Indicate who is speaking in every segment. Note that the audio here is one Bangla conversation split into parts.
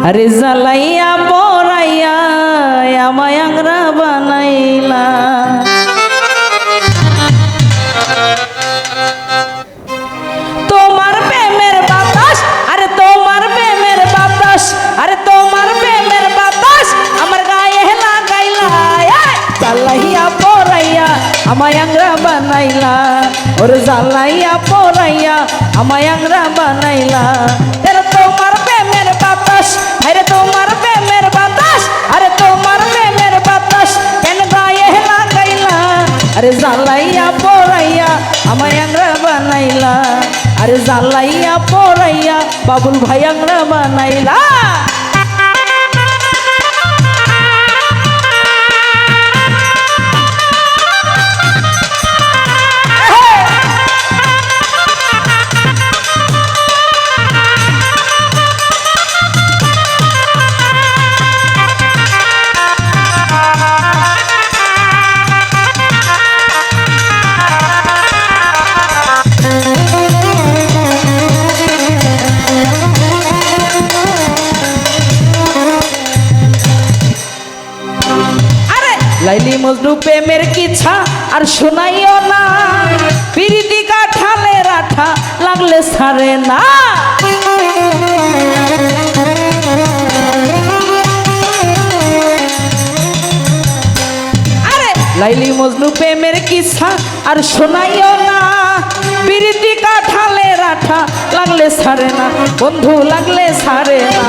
Speaker 1: আরে জ্বালাইয়া পড়াইয়া আমায় আংরা বানাইলা। তোমার প্রেমের বাতাস, আরে তোমার প্রেমের বাতাস, আরে তোমার প্রেমের বাতাস আমার গায়ে লাগাইলা। জ্বালাইয়া পড়াইয়া আমায় আংরা বানাইলা, ওরে জ্বালাইয়া পড়াইয়া আমায় আংরা বানাইলা। তোমার প্রেমের বাতাস, আরে তোমার প্রেমের বাতাস, আরে তোমার প্রেমের বাতাস কেন গায়ে লাগাইলা। আরে জ্বালাইয়া পড়াইয়া আমায় আংরা বানাইলা, আরে জ্বালাইয়া পড়াইয়া বাবুল ভাই আংরা বানাইলা। লাইলি মজনু প্রেমের কিচ্ছা আর শোনাইও না, পিরিতি কাঠালে রাঠা লাগলে ছাড়ে না। আরে লাইলি মজনু প্রেমের কিচ্ছা আর শোনাইও না, পিরিতি কাঠালে রাঠা লাগলে ছাড়ে না, বন্ধু লাগলে ছাড়ে না।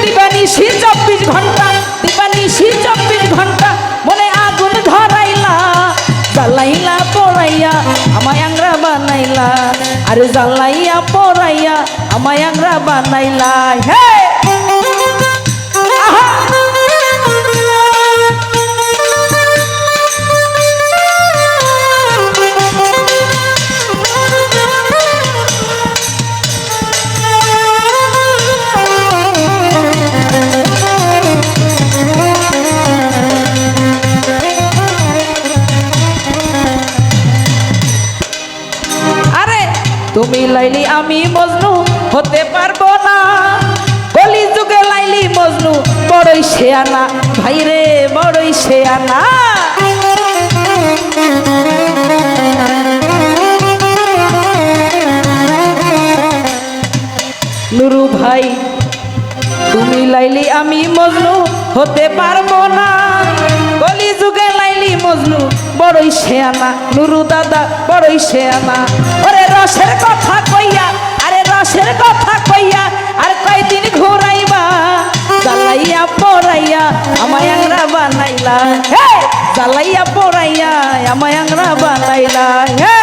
Speaker 1: দিবানিশি 24 ঘন্টা, দিবানিশি 24 ঘন্টা মনে আগুন ধরাইলা। জ্বালাইলা পড়াইয়া আমায় আংরা বানাইলা, আরে জ্বালাইয়া পড়াইয়া আমায় আংরা বানাইলা। হে তুমি লাইলি আমি মজনু হতে পারবো না, কলি যুগে লাইলি মজনু বড়ই শেয়ানা, ভাইরে বড়ই শেয়ানা। নুরু ভাই তুমি লাইলি আমি মজনু হতে পারবো না, কলি যুগে লাইলি মজনু বড়ই শেয়ানা, নুরু দাদা বড়ই শেয়ানা। ওরে রসের কথা কইয়া, আরে রসের কথা কইয়া আর কয়দিন ঘুরাইবা। জ্বালাইয়া পড়াইয়া আমায় আংরা বানাইলা, হে জ্বালাইয়া পড়াইয়া আমায় আংরা বানাইলা। হে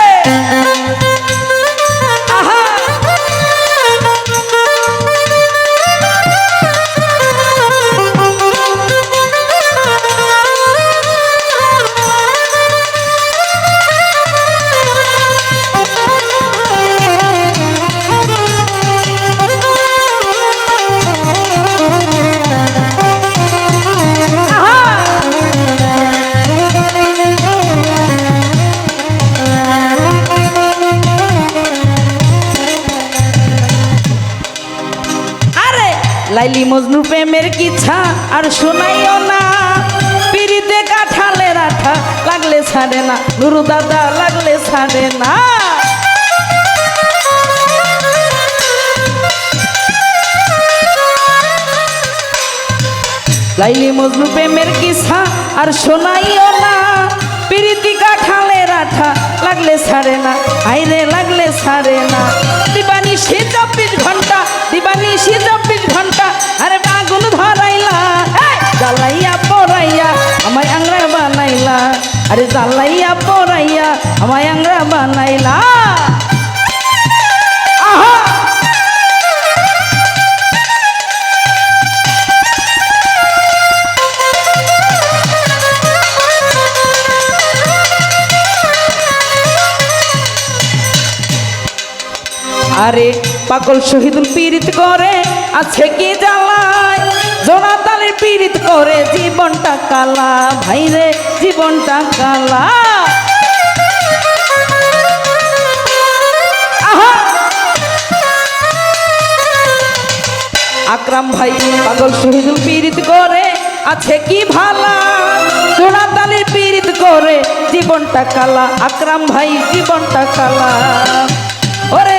Speaker 1: লাইলি মজনু প্রেমের কিচ্ছা আর শোনাইও না, পিরিতে কাঠালে রাঠা লাগলে ছাড়ে না, নুরু দাদা লাগলে ছাড়ে না। লাইলি মজনু প্রেমের কিচ্ছা আর শোনাইও না, পিরিতি কাঠালে রাঠা লাগলে ছাড়ে না, আইরে লাগলে ছাড়ে না। দিবানিশি 24 ঘন্টা, দিবানিশি 24 ঘন্টা আরে আগুন ধরাইলা। জ্বালাইয়া পড়াইয়া আমায় আংরা বানাইলা, আরে জ্বালাইয়া পড়াইয়া আমায় আংরা বানাইলা। আরে পাগল শহীদুল পীড়িত করে আছে কি জ্বালায়, জোনাতালের পীড়িত করে জীবনটা কালা, ভাইরে জীবনটা কালা। আকরাম ভাই পাগল শহীদুল পীড়িত করে আছে কি ভালা, জোড়াতালির পীড়িত করে জীবনটা কালা, আকরাম ভাই জীবনটা কালা। ওরে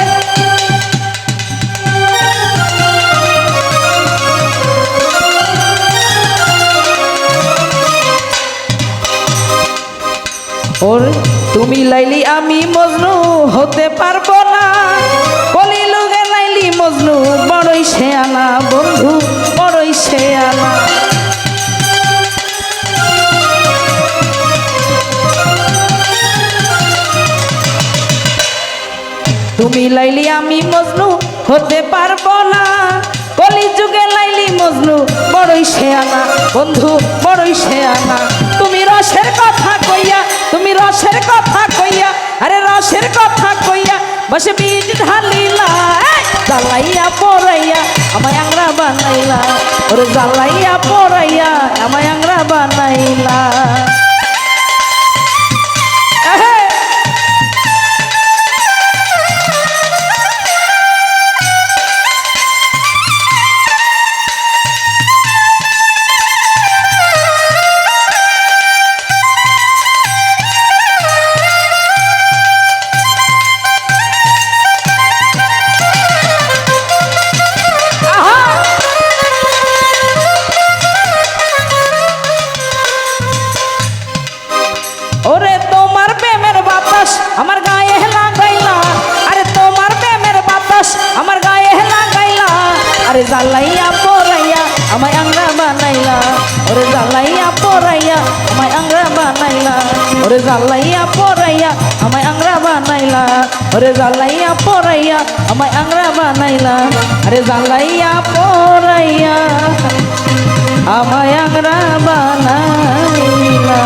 Speaker 1: ওরে তুমি লাইলি আমি মজনু হতে পারবো না, কলিযুগে লাইলি মজনু বড়ই শেয়ানা, বন্ধু বড়ই শেয়ানা। তুমি লাইলি আমি মজনু হতে পারবো না, কলিযুগে লাইলি মজনু বড়ই শেয়ানা, বন্ধু বড়ই শেয়ানা। তুমি রসের কথা কইয়া, তুমি রসের কথা কইয়া, আরে রসের কথা কইয়া বসে বীজ ঢালিলা, জ্বালাইয়া পড়াইয়া আমায় আংরা বানাইলা, ওরে জ্বালাইয়া পড়াইয়া আমায় আংরা বানাইলা। ওরে তোমার প্রেমের বাতাস আমার গায়ে লাগাইলা, আরে তোমার প্রেমের বাতাস আমার গায়ে লাগাইলা, আরে জ্বালাইয়া পড়াইয়া আমায় আংরা বানাইলা, ওরে জ্বালাইয়া পড়াইয়া আমায় আংরা বানাইলা, ওরে জ্বালাইয়া পড়াইয়া আমায় আংরা বানাইলা, ওরে জ্বালাইয়া পড়াইয়া আমায় আংরা বানাইলা, আরে জ্বালাইয়া পড়াইয়া আমায় আংরা বানাইলা।